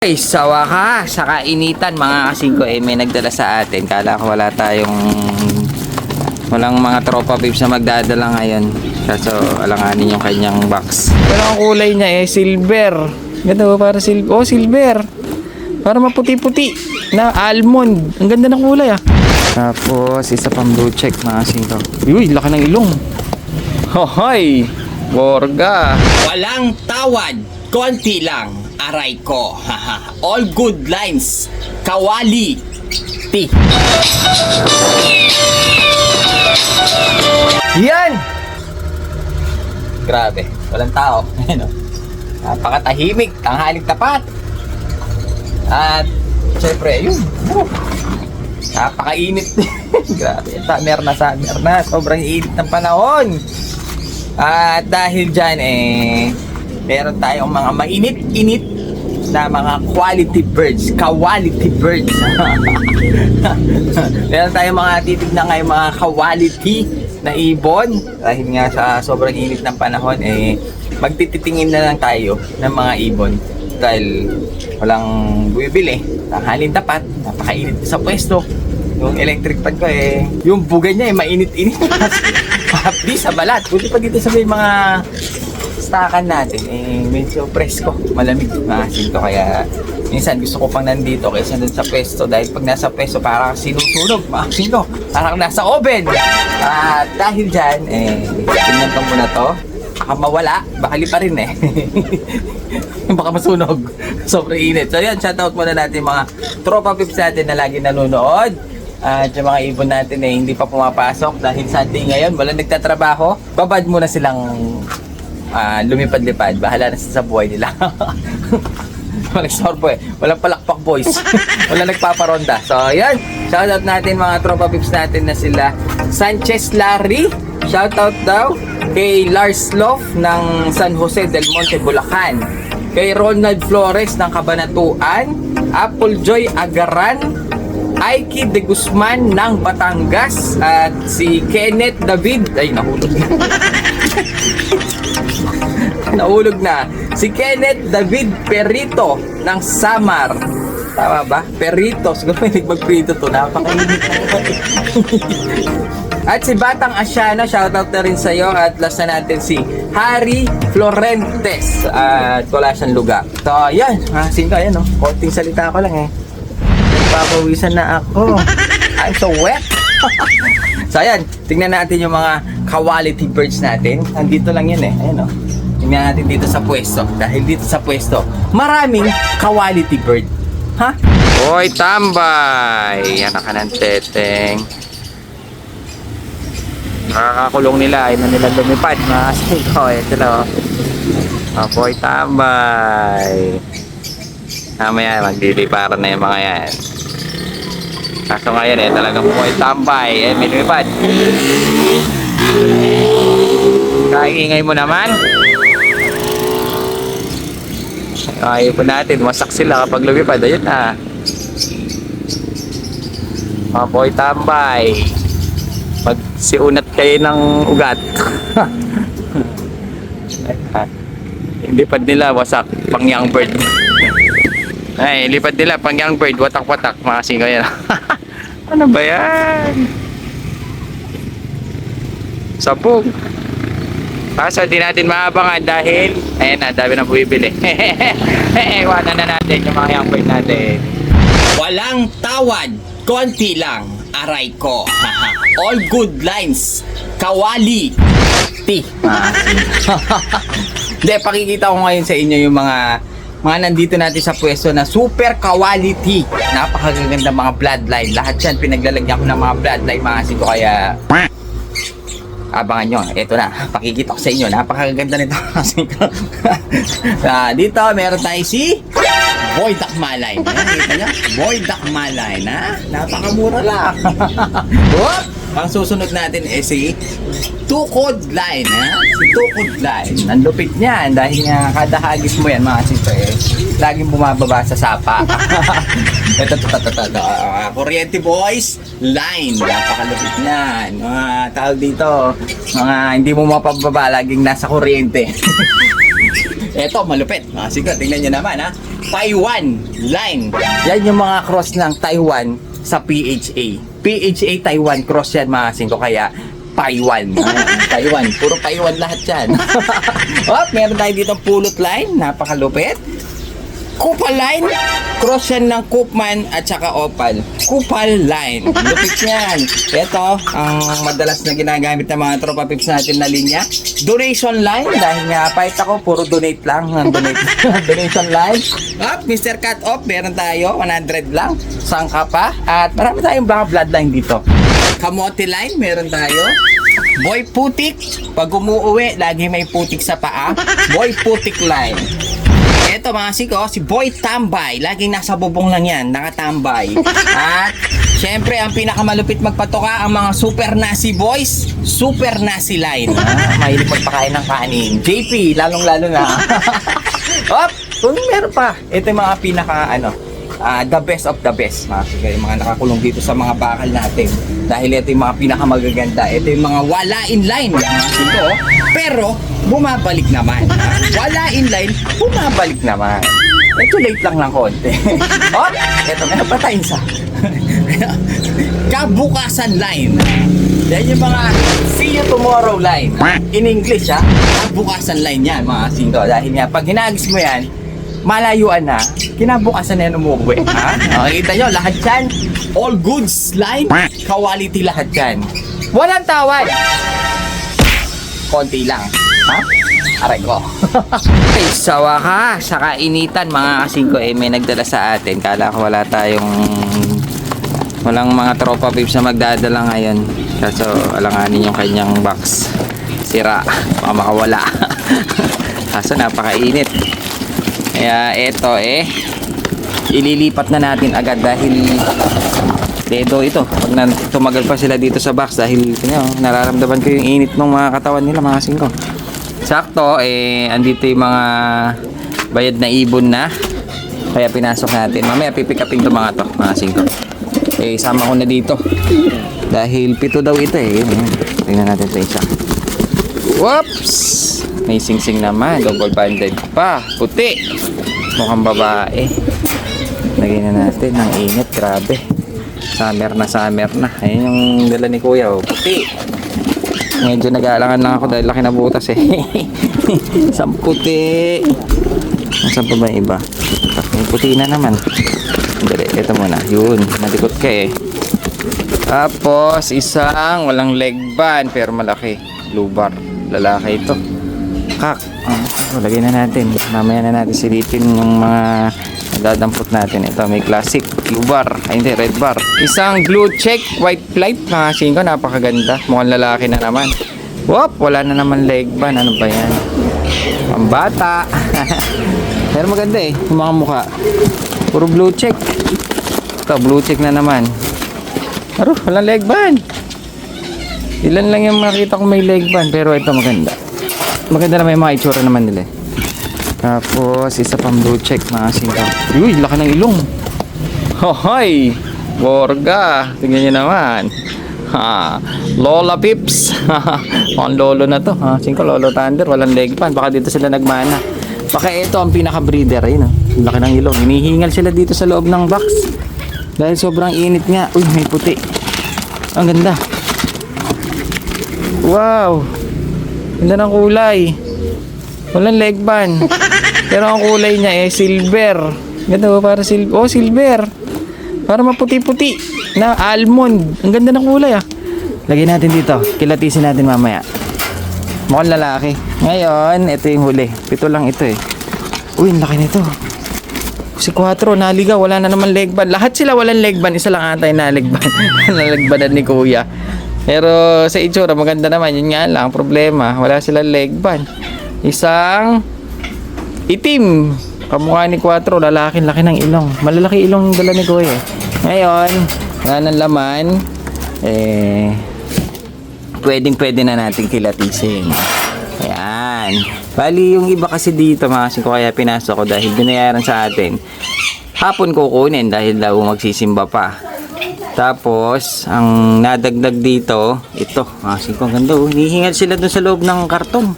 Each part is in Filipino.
Guys, sa wakas, sa kainitan mga kasingko may nagdala sa atin. Kala ko walang mga tropa babes na magdadala ngayon. Kaso alanganin yung kanyang box. Pero ang kulay niya silver. Ganda ba para silver? Oh, silver. Para maputi-puti na almond. Ang ganda ng kulay ah. Tapos isa pang blue check mga kasingko. Uy, laki ng ilong. Hoy, Borga. Walang tawad, konti lang. Aray ko. All good lines. Kawali. T. Yan! Grabe, walang tao. Napakatahimik, tanghaling tapat. At syempre, yun. Napakainit. Grabe, summer na. Sobrang init ng panahon. At dahil dyan, meron tayong mga mainit-init na mga quality birds. Quality birds. Meron tayong mga titignan ngayon mga quality na ibon. Dahil nga sa sobrang init ng panahon, magtititingin na lang tayo ng mga ibon. Dahil walang bumibili. Tanghalin tapat. Napakainit sa pwesto. Yung electric fan ko yung bugay niya mainit-init. Hapdi sa balat. Buti pa dito sa may mga stakan natin medyo presko, malamig maasin to, kaya minsan gusto ko pang nandito kaysa dun sa pwesto, dahil pag nasa pwesto parang sinusunog, maasin to, parang nasa oven. At dahil dyan tingnan ko muna to, baka mawala, baka lipa rin baka masunog, sobrang init. So yan, shoutout muna natin mga tropa pips natin na lagi nanonood. At yung mga ibon natin hindi pa pumapasok dahil Sunday ngayon, wala nagtatrabaho, babad muna silang lumipad-lipad, bahala na sa buhay nila. Walang sorbo walang palakpak boys. Walang nagpaparonda. So ayan, shoutout natin mga tropa pips natin na sila Sanchez Larry, shoutout daw kay Lars Lof ng San Jose del Monte, Bulacan, kay Ronald Flores ng Cabanatuan, Apple Joy Agaran, Aiki de Guzman ng Batangas, at si Kenneth David, ay nahulog na. Nahulog na. Si Kenneth David Perito ng Samar. Tama ba? Perito. Siguro may nagpagprito to. Napakainit. At si Batang Asyana, shoutout na rin sa'yo. At last na natin si Harry Florentes. At wala siyang lugar. So, yan. Sino yan, no? Konting salita ko lang papawisan na ako. I'm so wet. So ayan, tingnan natin yung mga quality birds natin. Nandito lang yun Ayan tingnan natin dito sa pwesto. Dahil dito sa pwesto, maraming quality bird. Ha? Hoy, tambay! Anak ka ng teteng. Nakakakulong nila. Ayaw na nila lumipad. Mga singko. Ayan sila boy, tambay. Mamaya, magliliparan na yung mga yan. Kaso ngayon talagang buhay tambay. May lumipad. Kaingay mo naman. Ayaw po natin. Masak sila kapag lumipad. Ayun na. Mga buhay tambay. Magsiunat kayo ng ugat. Lipad nila. Wasak. Pang young bird. Ay, lipad nila. Pang young bird. Watak-watak. Mga singo yan. Ano ba yan? Sabog. Kaso di natin maabangan dahil ayan na, dami na bumibili. Iwanan na natin yung mga young bird natin. Walang tawad, konti lang. Aray ko. All good lines. Kawali. T. Hindi, pakikita ko ngayon sa inyo yung mga nandito natin sa pwesto na super quality. Napakaganda mga bloodline. Lahat yan pinaglalagyan ko ng mga bloodline mga sito, kaya abangan nyo. Ito na, pakikita ko sa inyo. Napakaganda nito. Dito meron tayo si Boy Dakmalay. Kita nyo? Boy Dakmalay na napakamura lang. Ang susunod natin si Tukod Line. Si Tukod Line. Ang lupit niyan dahil nga kada hagis mo yan mga sito laging bumababa sa sapa. Ito. Kuryente boys line. Napakalupit niyan. Mga tao dito, mga hindi mo mapababa, laging nasa kuryente. Eto, malupit. Sige, tingnan nyo naman ha. Taiwan line. Yan yung mga cross ng Taiwan sa PHA. PHA Taiwan cross yan mga singko, kaya Taiwan. Taiwan. Puro Taiwan lahat yan. Meron tayo dito pulot line, napakalupit. Kupal line, cross yan ng Koopman at saka Opal. Kupal line, lupit yan. Ito, ang madalas na ginagamit ng mga tropa pips natin na linya. Donation line, dahil nga fight ako, puro donate lang. Donate. Donation line. Mr. Cut Off, meron tayo, 100 lang. Sangka pa. At marami tayong mga bloodline dito. Kamote line, meron tayo. Boy Putik, pag umuuwi, lagi may putik sa paa. Boy Putik line. Ito mga siko, si Boy Tambay. Laging nasa bubong lang yan, nakatambay. At syempre, ang pinakamalupit magpatoka, ang mga Super Nasi Boys. Super Nasi line. Mahilig magpakain ng kanin. JP, lalong-lalo na. Kung meron pa. Ito yung mga pinaka, the best of the best. Yung mga nakakulong dito sa mga bakal natin. Dahil ito yung mga pinakamagaganda. Ito yung mga walain line. Siko, pero bumabalik naman. Walain line, bumabalik naman. Ito late lang ng konti. Ito, may napatayin sa Kabukasan line. Yan yung mga see you tomorrow line. In English, kabukasan line yan, mga singko. Dahil nga, pag hinagis mo yan, malayuan na, kinabukasan na yan umuwi. Nakikita nyo, lahat yan, all goods line, quality lahat yan. Walang tawad. Konti lang. Aray ko. Okay, sawa ka sa kainitan mga kasingko. May nagdala sa atin. Kala ko walang mga tropa pips na magdadala ngayon. Kaso alanganin yung kanyang box. Sira. Baka makawala. Kaso napakainit. Kaya eto ililipat na natin agad dahil dedo ito. Pag tumagal pa sila dito sa box dahil nararamdaman ko yung init ng mga katawan nila mga singko. Sakto, andito yung mga bayad na ibon na. Kaya pinasok natin. Mamaya pipick upin to mga to, mga singko. Sama ko na dito. Dahil 7 daw ito Tingnan natin ito isa. Whoops! May sing-sing naman. Double banded pa. Puti. Mukhang babae. Lagyan na natin. Ang init. Grabe. Summer na. Ayun yung dala ni Kuya. Puti. Medyo nag-aalangan lang ako dahil laki na butas Isang puti. Nasaan pa ba yung iba? May puti na naman. Dali, ito muna. Yun, nalikot ka Tapos, isang walang leg band pero malaki. Blue bar. Lalaki ito. Kak. Lagyan na natin. Mamaya na natin silipin yung mga dadampot natin. Ito, may classic. Blue bar. Ay, hindi, red bar. Isang blue check, white flight. Nakasin ko, napakaganda. Mukhang lalaki na naman. Whoop, wala na naman leg band. Ano ba yan? Ang bata. Pero maganda yung mga mukha. Puro blue check. Ito, blue check na naman. Pero, walang leg band. Ilan lang yung makita ko may leg band. Pero ito, maganda. Maganda naman yung mga itsura naman nila. Tapos, isa pang blue check, mga singko. Uy, laki ng ilong. Hoy! Borga! Tingnan nyo naman. Lola Pips. Ang lolo na to. Singko, Lolo Thunder. Walang leg pan. Baka dito sila nagmana. Baka ito ang pinaka-breeder. Laki ng ilong. Hinihingal sila dito sa loob ng box. Dahil sobrang init nga. Uy, may puti. Ang ganda. Wow! Ganda ng kulay. Walang leg band. Pero ang kulay niya silver. Ganda ba? Para silver. Silver. Para maputi-puti. Na almond. Ang ganda ng kulay Lagyan natin dito. Kilatisin natin mamaya. Mukhang lalaki. Ngayon, ito yung huli. 7 lang ito Uy, ang laki nito. Si 4, naligaw. Wala na naman leg band. Lahat sila walang leg band. Isa lang ata yung naleg band. Naleg bandan ni Kuya. Pero sa itsura, maganda naman. Yun nga lang, problema. Wala silang leg band. Isang itim. Kamukha ni 4, lalaki, laki ng ilong. Malalaki ilong dala ni Kuya. Ngayon, wala ng laman. Pwedeng-pwede na natin kilatisin. Ayan. Bali, yung iba kasi dito, mga singko, kaya pinasok ko dahil binayaran sa atin. Hapon kukunin dahil daw magsisimba pa. Tapos, ang nadagdag dito, ito. Mga singko, ang ganda. Hinihingal sila dun sa loob ng karton.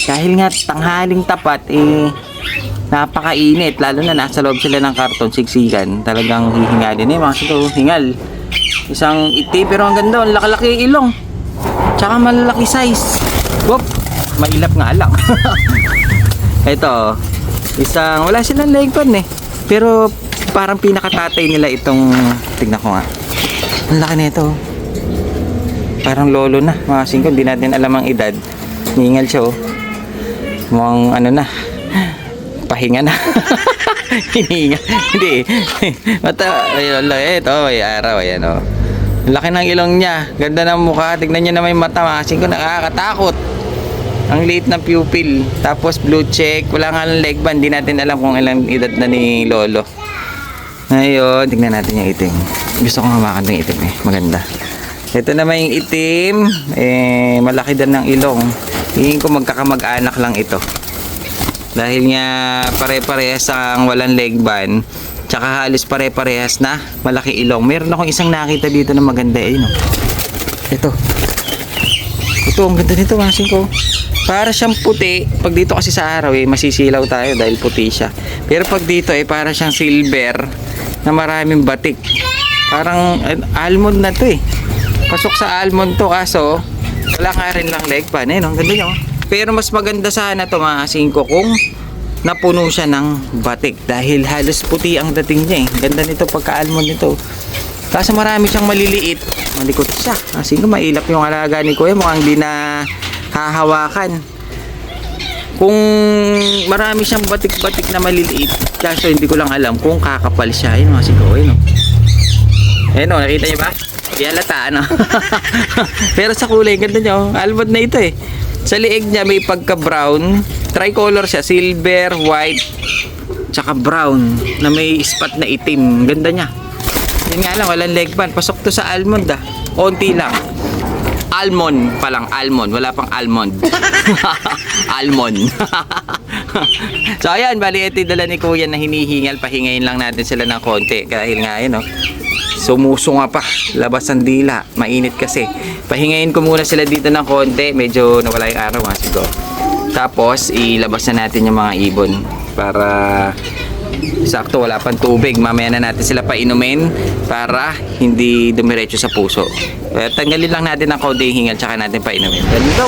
Dahil nga tanghaling tapat, napakainit. Lalo na nasa loob sila ng karton, siksikan. Talagang hihingalin mga sito, hingal. Isang iti, pero ang ganda, ang laki-laki ilong. Tsaka malalaki size. Whoop, mailap nga lang. Ito, wala silang leg pan pero parang pinakatatay nila itong, tignan ko nga. Ang laki na ito. Parang lolo na, mga singko, hindi natin alam ang edad. Ningal siya mukhang pahinga na. Hininga. Hindi. Ayun lang, ito, may araw, ayan laki ng ilong niya, ganda ng mukha, tignan niyo na may mata, mga singko, nakakatakot. Ang liit ng pupil, tapos blue check, wala nga ng leg band, hindi natin alam kung ilang edad na ni lolo. Ngayon, tignan natin yung itim. Gusto kong hawakan ng itim maganda. Ito naman yung itim, malaki din ng ilong. Hingin ko magkakamag-anak lang ito. Dahil nga pare-parehas ang walang leg band, tsaka halos pare-parehas na malaki ilong. Meron akong isang nakita dito na maganda Ito, ang ganda nito, masin ko. Para siyang puti. Pag dito kasi sa araw masisilaw tayo dahil puti siya. Pero pag dito para siyang silver na maraming batik. Parang almond na to Pasok sa almond to, kaso wala nga rin lang leg pan ang ganda niya Pero mas maganda sana to, mga singko, kung napuno siya ng batik dahil halos puti ang dating niya Ganda nito pagka almond nito. Kaso marami siyang maliliit. Malikot siya. Kasi ko mailap yung alaga ni Kuya, mukhang di na hahawakan. Kung marami siyang batik-batik na maliliit, kaso hindi ko lang alam kung kakapal siya. Ayun, kasi ko, nakita niyo ba? Di halata, Pero sa kulay, ganda niya, almond na ito Sa liig niya may pagka-brown, tricolor siya, silver, white, tsaka brown, na may spot na itim. Ganda niya. Yun nga lang, walang leg band. Pasok to sa almond Konti lang. Almond pa lang, almond. Wala pang almond. Almond. So ayan, bali ito yung dala ni Kuya na hinihingal. Pahingayin lang natin sila ng konti. Dahil nga sumuso nga pa. Labas ang dila. Mainit kasi. Pahingayin ko muna sila dito ng konti. Medyo nawala yung araw nga siguro. Tapos ilabas na natin yung mga ibon. Para sakto wala pang tubig, mamaya na natin sila painumin para hindi dumiretso sa puso. Kaya tanggalin lang natin ang konting hingal tsaka natin painumin. Ganda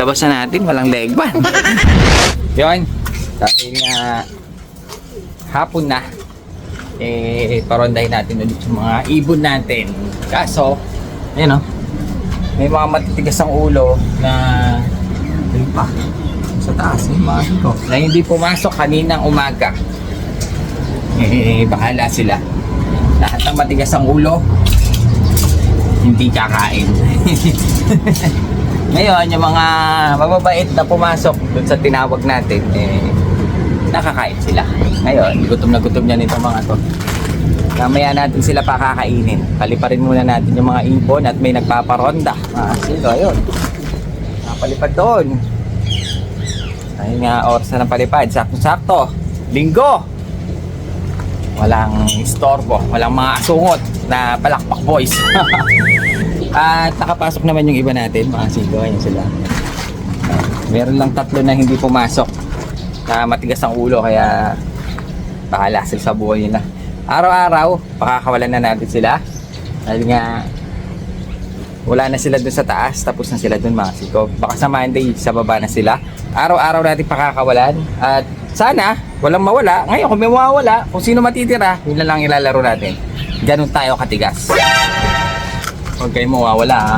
labas na natin, walang leg band. Yun, dahil nga hapon na, parondahin natin ulit yung mga ibon natin. Kaso ayun may mga matitigas ang ulo na pa sa taas mga ko na hindi pumasok kaninang umaga. Bahala sila. Lahat ng matigas ang ulo hindi kakain. Ngayon yung mga mababait na pumasok dun sa tinawag natin nakakain sila. Ngayon gutom na gutom niya nito mga to. Mamaya natin sila pakakainin. Paliparin muna natin yung mga ibon at may nagpaparonda. Sino ayun napalipad doon. Ayun nga oras na ng palipad. Sakto-sakto Linggo. Walang istorbo, walang mga asungot na palakpak boys. At nakapasok naman yung iba natin, mga singko, ayun sila. Meron lang 3 na hindi pumasok na matigas ang ulo, kaya bahala sila sa buhay nila. Araw-araw, pakakawalan na natin sila. Dahil nga wala na sila dun sa taas, tapos na sila dun, mga singko. Baka sa Monday, sa baba na sila. Araw-araw natin pakakawalan at sana walang mawala. Ngayon kung may mawawala, kung sino matitira, yun na lang ilalaro natin. Ganun tayo katigas. Huwag kayo mawawala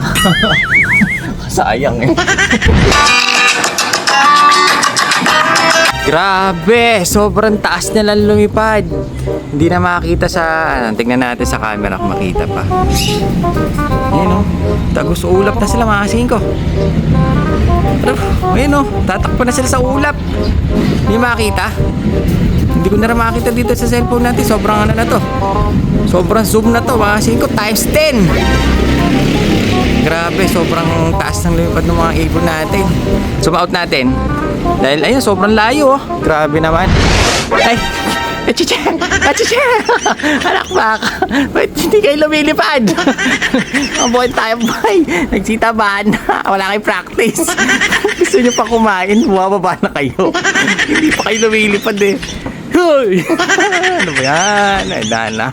sayang Grabe, sobrang taas na lang lumipad. Hindi na makakita sa tingnan natin sa camera kung makita pa. Ayun tagos ulap na sila, mga singko. Ayun tatakpo na sila sa ulap. Hindi makita. Hindi ko na rin makita dito sa cellphone natin. Sobrang na to. Sobrang zoom na to, mga singko, times 10. Grabe, sobrang taas ng lumipad ng mga ibon natin. Zoom out natin. Dahil ayun, sobrang layo Grabe naman. Ay, chiche. Kachiche! Halakbak! Ba't hindi kayo lumilipad? Mabuhay tayo, boy. Nagsitabahan na. Wala kayong practice. Gusto nyo pa kumain, bumababa na kayo. Hindi pa kayo lumilipad eh. Hoy! Ano ba yan? Ay, na.